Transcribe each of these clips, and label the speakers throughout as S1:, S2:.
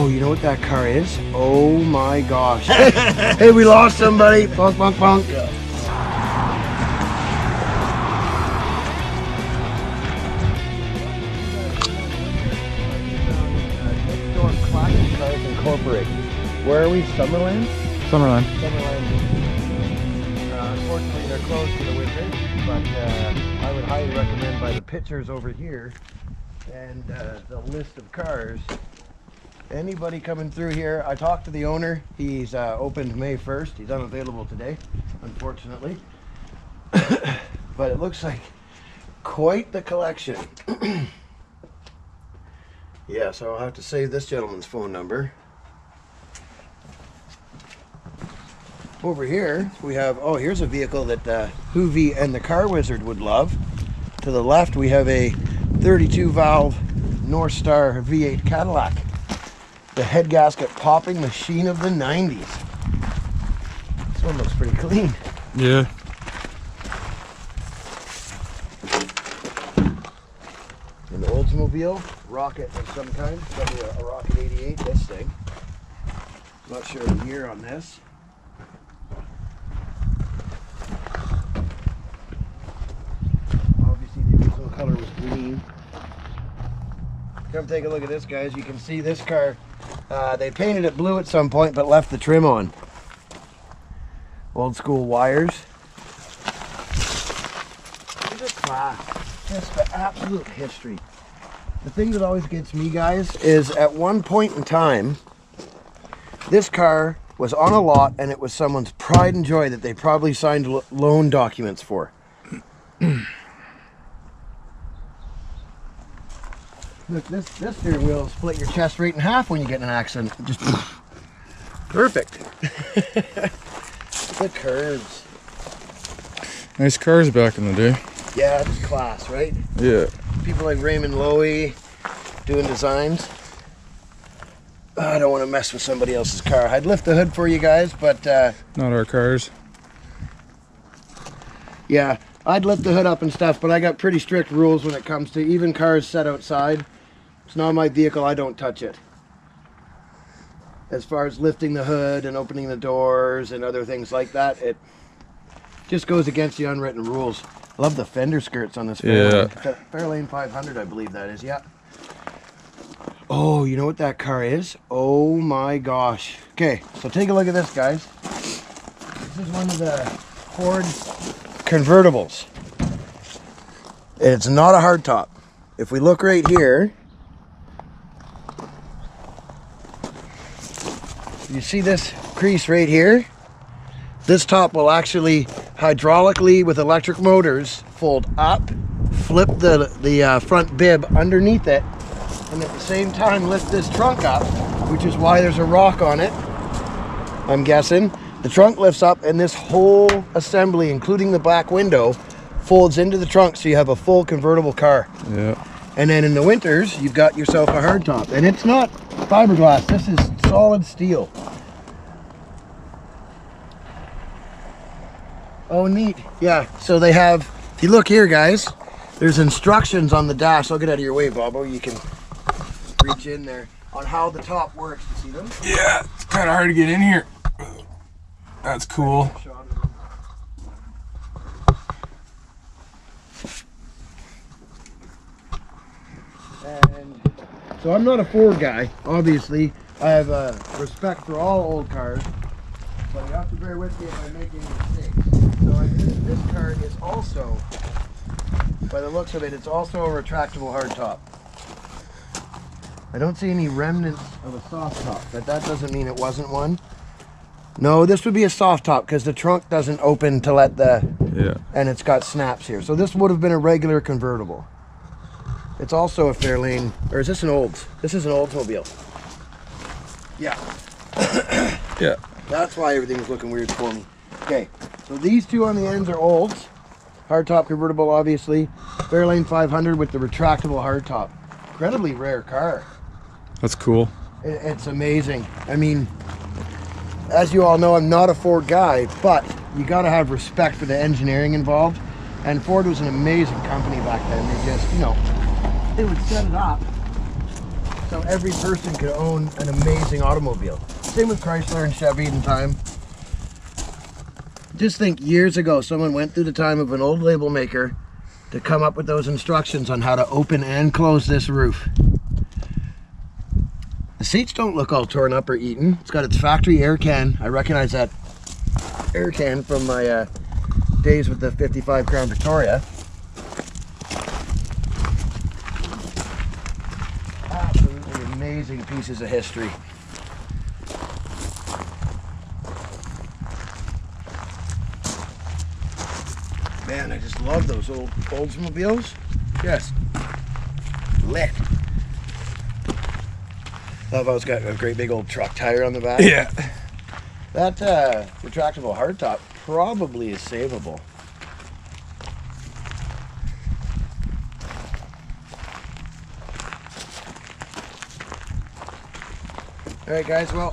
S1: Oh, you know what that car is? Oh my gosh. Hey, we lost somebody. Bonk, bonk, bonk. Incorporate. Where are we? Summerland?
S2: Summerland.
S1: Unfortunately, they're closed for the winter, but I would highly recommend by the pictures over here and the list of cars. Anybody coming through here, I talked to the owner. He's opened May 1st. He's unavailable today, unfortunately. But it looks like quite the collection. Yeah, so I'll have to save this gentleman's phone number. Over here, we have, oh, here's a vehicle that Hoovie and the Car Wizard would love. To the left, we have a 32 valve North Star V8 Cadillac. The head gasket popping machine of the 90s. This one looks pretty clean.
S2: Yeah.
S1: An Oldsmobile, rocket of some kind, probably a Rocket 88, this thing. Not sure the year on this. Obviously the original color was green. Come take a look at this, guys. You can see this car, they painted it blue at some point but left the trim on. Old school wires. These are class. Just the absolute history. The thing that always gets me, guys, is at one point in time, this car was on a lot and it was someone's pride and joy that they probably signed loan documents for. Look, this steering wheel will split your chest right in half when you get in an accident. Just perfect. The curves.
S2: Nice cars back in the day.
S1: Yeah, it's class, right?
S2: Yeah.
S1: People like Raymond Loewy doing designs. I don't want to mess with somebody else's car. I'd lift the hood for you guys, but
S2: Not our cars.
S1: yeah, I'd lift the hood up and stuff, but I got pretty strict rules when it comes to even cars set outside. It's not my vehicle, I don't touch it. As far as lifting the hood and opening the doors and other things like that, it just goes against the unwritten rules. I love the fender skirts on this Fairlane. Fairlane 500, I believe that is, yeah. Oh, you know what that car is? Oh my gosh. Okay, so take a look at this, guys. This is one of the Ford convertibles. It's not a hardtop. If we look right here, you see this crease right here? This top will actually hydraulically with electric motors fold up, flip the front bib underneath it, and at the same time lift this trunk up, which is why there's a rock on it, I'm guessing. The trunk lifts up and this whole assembly, including the back window, folds into the trunk so you have a full convertible car.
S2: Yeah.
S1: And then in the winters, you've got yourself a hardtop. And it's not fiberglass, this is solid steel. Oh, neat. Yeah, so they have, if you look here, guys, there's instructions on the dash. I'll get out of your way, Bobo. You can reach in there on how the top works. You see them?
S2: Yeah, it's kind of hard to get in here. That's cool.
S1: And so I'm not a Ford guy, obviously. I have respect for all old cars, but you have to bear with me if I make any mistakes. So this car is also, by the looks of it, it's also a retractable hardtop. I don't see any remnants of a soft top, but that doesn't mean it wasn't one. No, this would be a soft top because the trunk doesn't open to let the, and it's got snaps here. So this would have been a regular convertible. It's also a Fairlane, or is this an Olds? This is an Oldsmobile. Yeah.
S2: Yeah.
S1: That's why everything's looking weird for me. Okay, so these two on the ends are Olds. Hardtop convertible, obviously. Fairlane 500 with the retractable hardtop. Incredibly rare car.
S2: That's cool.
S1: It's amazing. I mean, as you all know, I'm not a Ford guy, but you got to have respect for the engineering involved. And Ford was an amazing company back then. They just, you know, they would set it up so every person could own an amazing automobile. Same with Chrysler and Chevy in time. Just think, years ago, someone went through the time of an old label maker to come up with those instructions on how to open and close this roof. The seats don't look all torn up or eaten. It's got its factory air can. I recognize that air can from my days with the 55 Crown Victoria. Absolutely amazing pieces of history. Man, I just love those old Oldsmobiles. Just lit. Love how it's got a great big old truck tire on the back.
S2: Yeah.
S1: That retractable hardtop probably is savable. Alright guys, well,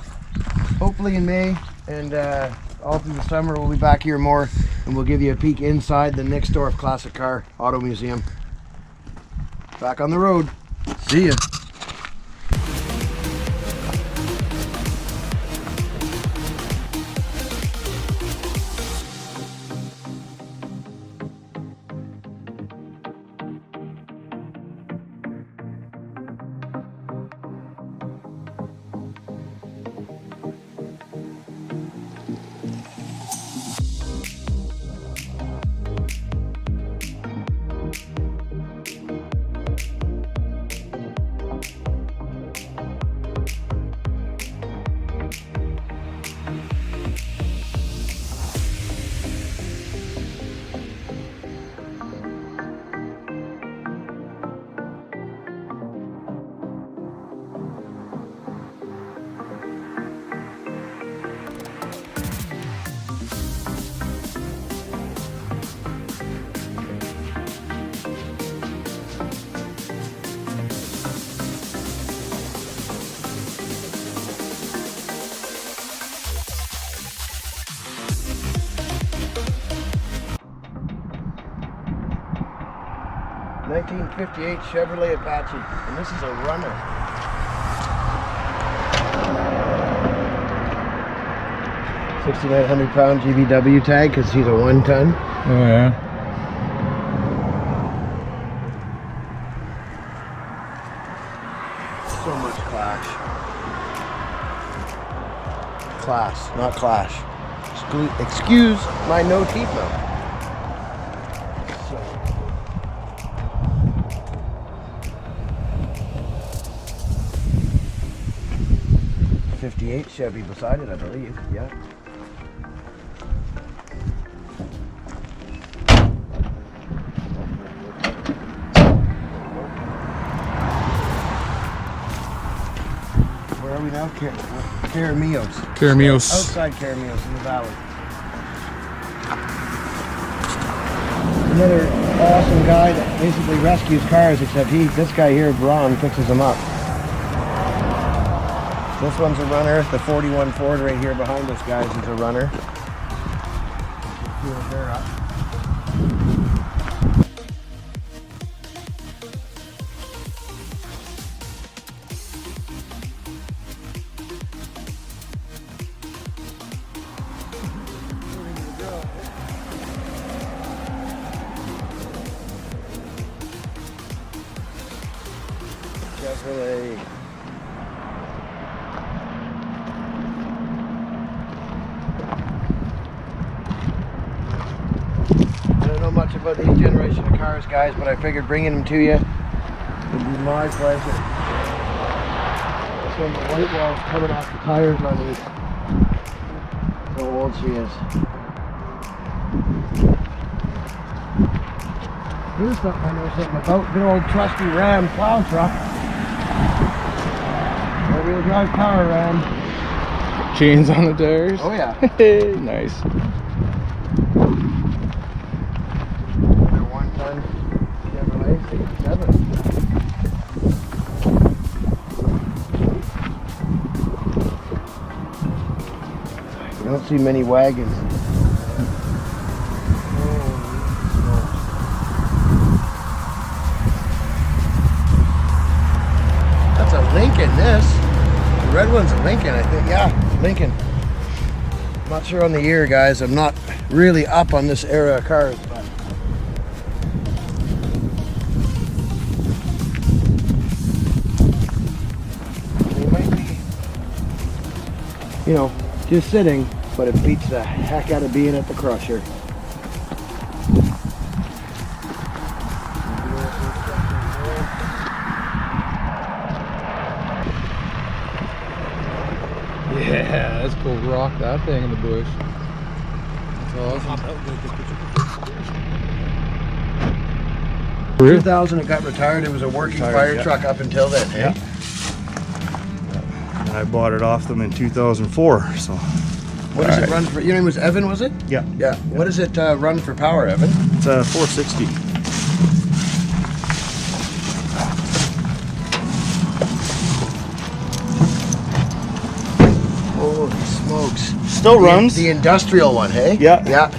S1: hopefully in May and all through the summer we'll be back here more and we'll give you a peek inside the Nixdorf Classic Car Auto Museum. Back on the road. See ya. '58 Chevrolet Apache, and this is a runner. £6,900 GVW tag because he's a 1-ton.
S2: Oh yeah.
S1: So much clash. Class, not clash. Excuse my no teeth though. 58 Chevy beside it, I believe. Yeah. Where are we now? Caramillos.
S2: Caramillos.
S1: Outside Caramillos in the valley. Another awesome guy that basically rescues cars, except this guy here, Braun, fixes them up. This one's a runner. The 41 Ford right here behind us, guys, is a runner. They're up. Chevrolet. Much about these generation of cars, guys, but I figured bringing them to you would be my pleasure. This one, the white wall's coming off the tires on these. How old she is. Here's something I know something about. Good old trusty Ram plow truck. Four-wheel drive power Ram.
S2: Chains on the tires.
S1: Oh yeah.
S2: Nice.
S1: Chevrolet 67. You don't see many wagons. That's a Lincoln. Lincoln, this. The red one's a Lincoln, I think. Yeah, Lincoln. Not sure on the year, guys. I'm not really up on this era of cars, but they might be, you know, just sitting, but it beats the heck out of being at the crusher.
S3: Yeah, that's cool. Rock that thing in the bush. That's awesome.
S1: 2000 it got retired. It was a working fire truck up until then.
S4: Yeah. And I bought it off them in 2004. So.
S1: What does it run for? Your name was Evan, was it?
S4: Yeah.
S1: Yeah. What does it run for power, Evan?
S4: It's a 460.
S1: Holy smokes!
S4: Still runs.
S1: The industrial one, hey?
S4: Yeah.
S1: Yeah.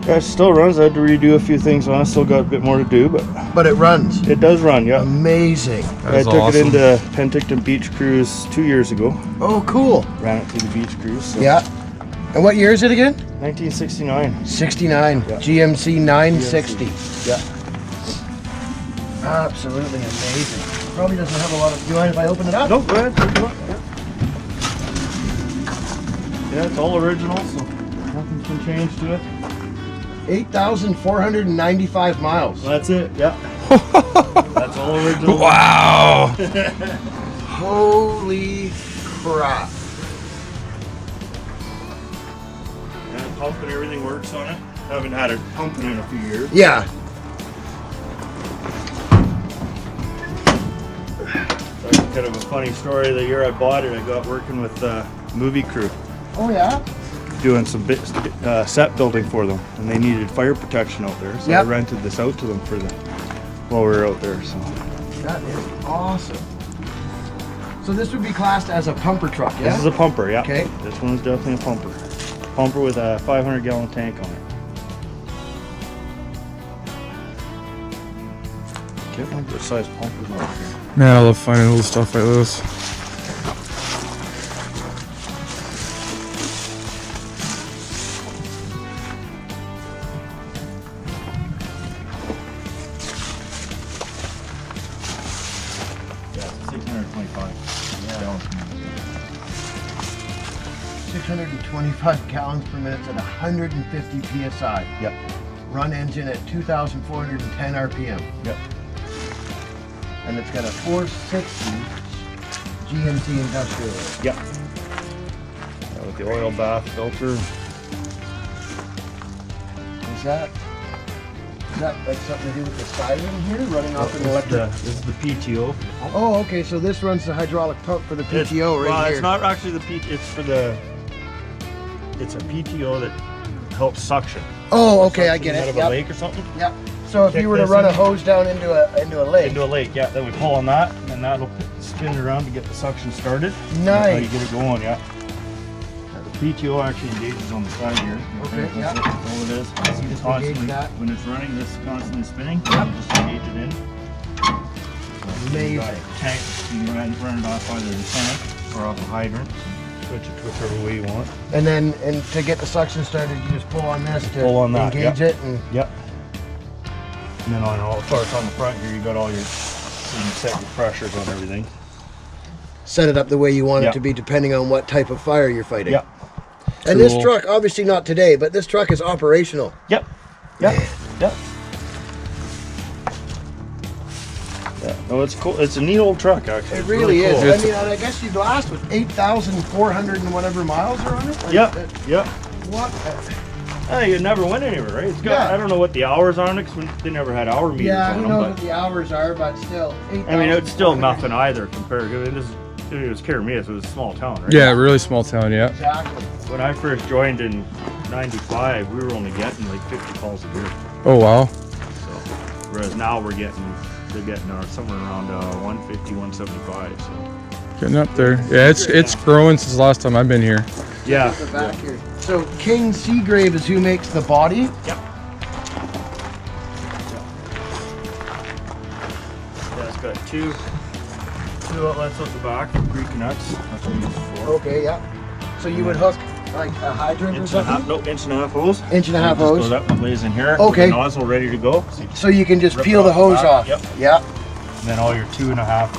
S4: Yeah, it still runs. I had to redo a few things on it. Still got a bit more to do, but
S1: But it runs.
S4: it does run. Yeah.
S1: Amazing.
S4: I took it into Penticton Beach Cruise 2 years ago.
S1: Oh, cool.
S4: Ran it through the beach cruise. So.
S1: Yeah. And what year is it again?
S4: 1969.
S1: 69.
S4: Yeah.
S1: GMC 960.
S4: Yeah.
S1: Absolutely amazing. Probably doesn't have a lot of. Do you mind if I open it up?
S4: No, go ahead. Take a look. Yeah, it's all original, so nothing's been changed to it.
S1: 8,495 miles.
S4: That's it. Yeah. That's all original.
S2: Wow.
S1: Holy crap.
S4: And pump and everything works on it. Haven't had it pumping in a few years.
S1: Yeah.
S4: That's kind of a funny story. The year I bought it, I got working with the movie crew,
S1: Oh, yeah?
S4: doing some set building for them, and they needed fire protection out there. So
S1: Yep.
S4: I rented this out to them for while we were out there. So
S1: That is awesome. So this would be classed as a pumper truck, yeah?
S4: this is a pumper. Yeah.
S1: Okay.
S4: This one's definitely a pumper. Pumper with a 500-gallon tank on it. Can't remember what size pumpers are here.
S2: Man, I love finding little stuff like this.
S4: Yeah, 625.
S1: 625 gallons per minute at 150 psi.
S4: Yep.
S1: Run engine at 2,410 RPM.
S4: Yep.
S1: And it's got a 460 GMC industrial.
S4: Yep. With the oil bath filter.
S1: Is that like something to do with the siren here, running off an electric?
S4: This is the PTO.
S1: Oh, okay. So this runs the hydraulic pump for the PTO right
S4: well,
S1: here.
S4: it's not actually the PTO. It's for the. It's a PTO that helps suction.
S1: Oh, okay. I get
S4: Out
S1: it.
S4: of a lake or something.
S1: Yep. So if
S4: Kick
S1: you were to
S4: this
S1: run a
S4: in.
S1: hose down into a lake.
S4: Into a lake, yeah. Then we pull on that, and that'll spin around to get the suction started.
S1: Nice.
S4: That's how you get it going, yeah. The PTO actually engages on the side here.
S1: Okay, yeah.
S4: That's all it is.
S1: Just
S4: It's constantly,
S1: engage that.
S4: when it's running, this is constantly spinning.
S1: Yep.
S4: Just engage it in.
S1: Amazing.
S4: You got a tank, you can run it off either the tank or off a hydrant. Switch it to whichever way you want.
S1: And then, to get the suction started, you just pull on this to
S4: Pull on that,
S1: engage
S4: yep.
S1: it, and
S4: Yep. And then on all the parts on the front here, you got all your, so you can set your pressures on everything.
S1: set it up the way you want it
S4: Yep.
S1: to be, depending on what type of fire you're fighting.
S4: Yep.
S1: And this
S2: Cool.
S1: truck, obviously not today, but this truck is operational.
S4: Yep. Yep. Yep. Yeah. No, it's cool. It's a neat old truck, actually.
S1: It
S4: It's
S1: really is.
S4: cool.
S1: I mean, I guess you'd last with 8,400 and whatever miles are on it. Like,
S4: Yep. Yep.
S1: What?
S4: You never went anywhere, right? It's got,
S1: Yeah.
S4: I don't know what the hours are on it, because they never had hour meters
S1: Yeah,
S4: on
S1: who
S4: them.
S1: knows
S4: But,
S1: what the hours are, but still.
S4: I mean, it's still nothing either compared to it. It was Caramias, it was a small town, right?
S2: Yeah, really small town, yeah.
S1: Exactly.
S4: When I first joined in '95, we were only getting like 50 calls a year.
S2: Oh, wow.
S4: So, whereas now they're getting somewhere around 150, 175. So,
S2: Getting up there. Yeah, it's growing since the last time I've been here.
S4: yeah.
S1: At the back here. So King Seagrave is who makes the body.
S4: Yep. Yeah, it's got two two outlets out the back for pre-connects. That's what we use it for.
S1: Okay, yeah. So you would hook like a hydrant or
S4: Inch and a half,
S1: something?
S4: no, inch and a half hose.
S1: Inch and a half
S4: It just
S1: hose.
S4: goes up and lays in here.
S1: Okay.
S4: With the nozzle ready to go.
S1: So you can just
S4: Rip
S1: peel
S4: it
S1: the
S4: off
S1: hose
S4: the back.
S1: off.
S4: Yep.
S1: Yeah.
S4: And then all your 2.5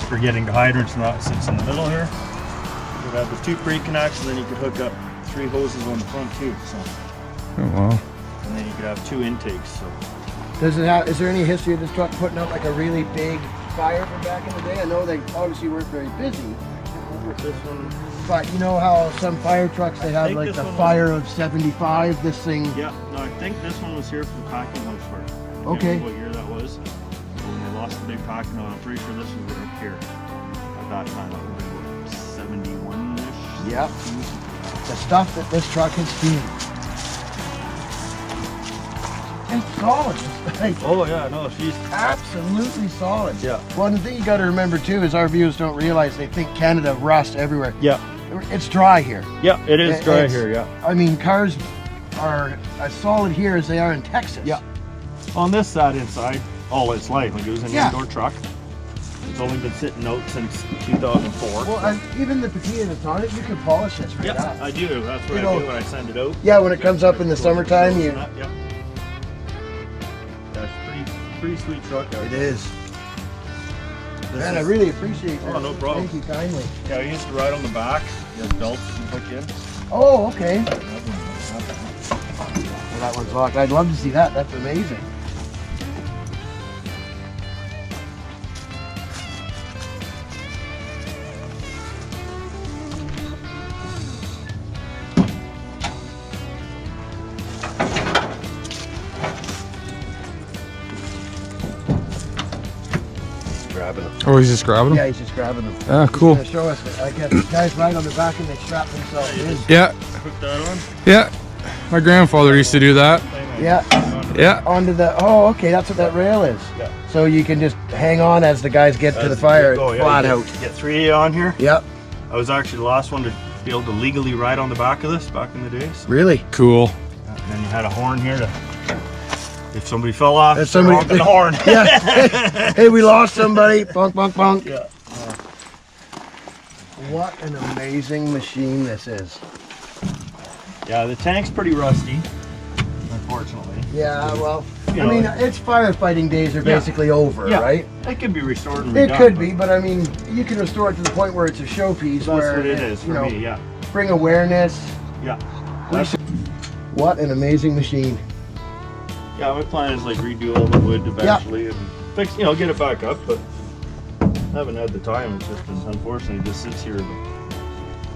S4: for getting the hydrants and that sits in the middle here. You could have the 2 pre-connects, and then you could hook up 3 hoses on the front too. So,
S3: Oh wow.
S4: and then you could have 2 intakes. So.
S1: Does it have? Is there any history of this truck putting out like a really big fire from back in the day? I know they obviously weren't very busy,
S4: This one,
S1: but you know how some fire trucks they have
S4: think
S1: like
S4: this
S1: the
S4: one was-
S1: fire of ~75. This thing.
S4: yeah, no, I think this one was here for the packing house work. I can't
S1: Okay.
S4: remember what year that was. When they lost the big packing house, I'm pretty sure this was right here. At that time, that would have been 71-ish.
S1: Yep. The stuff that this truck has seen. It's solid. It's like
S4: Oh yeah, no, she's
S1: absolutely solid.
S4: Yeah.
S1: Well, the thing you got to remember too is our viewers don't realize they think Canada rust everywhere.
S4: yeah,
S1: It's dry here.
S4: yeah, it is dry
S1: It's-
S4: here. Yeah.
S1: I mean, cars are as solid here as they are in Texas.
S4: Yeah. On this side inside, all its life, like it was an
S1: Yeah.
S4: indoor truck. It's only been sitting out since 2004.
S1: Well, and even the patina that's on it, you can polish this right
S4: yeah,
S1: up.
S4: I do. That's what
S1: You
S4: I
S1: know-
S4: do when I send it out.
S1: Yeah, when it comes up in the summertime, you.
S4: Yeah. That's pretty sweet truck.
S1: It is.
S4: This
S1: Man, I
S4: is-
S1: really appreciate that.
S4: Oh, no problem.
S1: Thank you kindly.
S4: Yeah, I used to ride on the back. You have belts you hook in.
S1: Oh, okay. Well, that one's locked. I'd love to see that. That's amazing.
S4: Grabbing it.
S3: Oh, he's just grabbing them?
S1: Yeah, he's just grabbing them.
S3: Ah,
S1: He's
S3: cool.
S1: gonna show us that. I guess the guys ride on the back and they strap themselves in.
S3: Yeah,
S4: Hook that on.
S3: yeah. My grandfather used to do that.
S1: Yeah.
S3: Yeah.
S1: Onto the. Oh, okay. That's what that rail is.
S4: Yeah.
S1: So you can just hang on as the guys get to the fire.
S4: Oh, yeah,
S1: Flat
S4: you
S1: out.
S4: Get 3 on here.
S1: Yep.
S4: I was actually the last one to be able to legally ride on the back of this back in the day. So.
S1: Really?
S3: Cool.
S4: And then you had a horn here to, if somebody fell off,
S1: If somebody-
S4: honking the horn.
S1: Yeah. Hey, we lost somebody. Bonk, bonk, bonk.
S4: Yeah.
S1: What an amazing machine this is.
S4: Yeah, the tank's pretty rusty, unfortunately.
S1: Yeah, well,
S4: You
S1: I
S4: know,
S1: mean, its firefighting days are
S4: Yeah.
S1: basically over,
S4: Yeah.
S1: right?
S4: It could be restored and
S1: It
S4: redone,
S1: could
S4: but
S1: be, but I mean, you can restore it to the point where it's a showpiece.
S4: That's
S1: where
S4: what it is for me, yeah.
S1: Bring awareness.
S4: Yeah.
S1: We should- What an amazing machine.
S4: Yeah, my plan is like redo all the wood eventually and fix, get it back up, but I haven't had the time. It's just, unfortunately, it just sits here.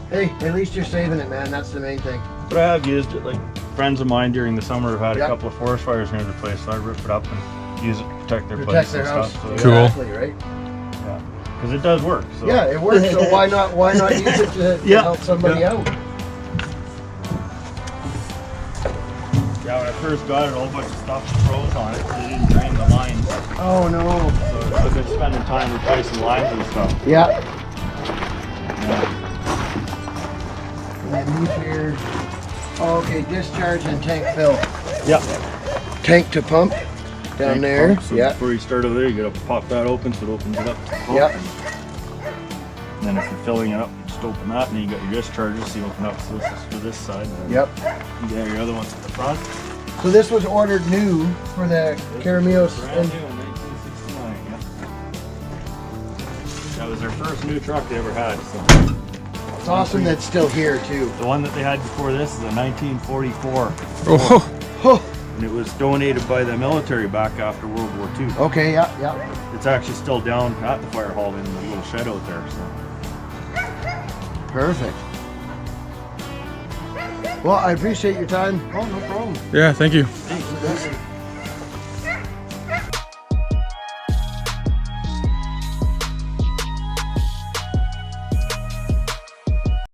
S1: Hey, at least you're saving it, man. That's the main thing.
S4: But I have used it, like friends of mine during the summer have had
S1: Yeah.
S4: a couple of forest fires near their place, so I rip it up and use it to protect their
S1: Protect
S4: place
S1: their
S4: and
S1: house.
S4: stuff. So,
S3: Cool.
S1: Exactly, right?
S4: yeah, because it does work. So.
S1: Yeah, it works. So why not use it to
S4: Yeah.
S1: help somebody
S4: Yeah.
S1: out?
S4: Yeah, when I first got it, a whole bunch of stuff froze on it, so it didn't drain the lines.
S1: Oh no.
S4: So I've been spending time replacing lines and stuff.
S1: Yeah.
S4: Yeah.
S1: And then these here. Oh, okay, discharge and tank fill.
S4: Yeah.
S1: Tank to pump down
S4: Tank
S1: there.
S4: pump, so
S1: Yeah.
S4: Before you start over there, you gotta pop that open so it opens it up to the pump.
S1: Yep.
S4: And then if you're filling it up, just open that, and then you got your discharges, so you open up. So this is for this side. And then
S1: Yep.
S4: you got your other ones at the front.
S1: So this was ordered new for the Caramios.
S4: Brand
S1: And
S4: new in 1969. Yeah. That was their first new truck they ever had. So.
S1: it's awesome that's still here too.
S4: The one that they had before this is a 1944,
S3: Oh,
S1: Oh,
S4: and it was donated by the military back after World War II.
S1: okay, yeah, yeah.
S4: It's actually still down at the fire hall in the little shed out there. So.
S1: Perfect. Well, I appreciate your time.
S4: Oh, no problem.
S3: yeah, thank you.
S4: Thanks.